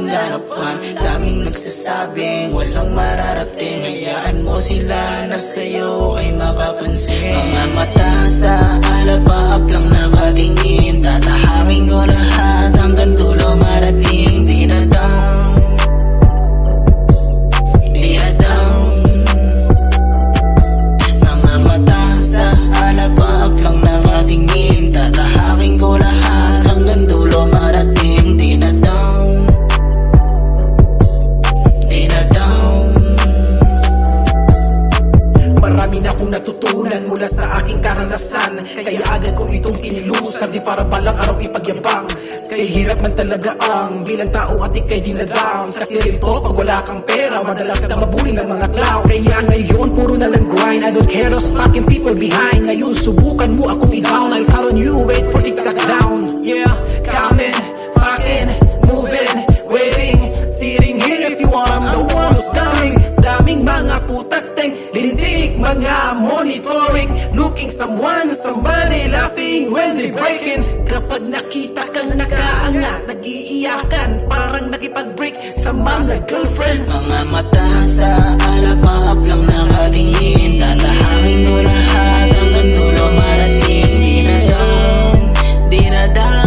ating harapan. Daming nagsasabing walang mararating, hayaan mo sila na sa'yo ay mapapansin. Mga mata sa alapaap lang nakatingin, tatahakin ko lahat hanggang dulo marating. Di na down, di na down. Mga mata sa alapaap lang nakatingin, tatahakin ko lahat hanggang dulo marating. Di na down, di na down. Marami na akong natutunan mula sa aking karanasan, kaya agad ko itong kinilusan, di para balang araw ipagyabang. Kaya hirap man talaga ang bilang tao at ikay dinadown. Kasi rito pag wala kang pera, madalas ka mabuli ng mga clown. Kaya ngayon puro na lang grind, I don't care those fucking people behind. Ngayon subukan mo akong i-down, I'll count on you, wait for TikTok down. Yeah, coming, fucking, moving, waiting, sitting here if you want, I'm the one who's coming. Daming mga putateng, lintik, mga monitoring, looking somebody laughing when they breaking. Kapag nakita kang nakaangat, nag-iiyakan, parang nakipag-break sa mga girlfriend. Mga mata sa alapaap lang nakatingin, tatahakin ko lahat hanggang dulo marating. Di na down, di na down.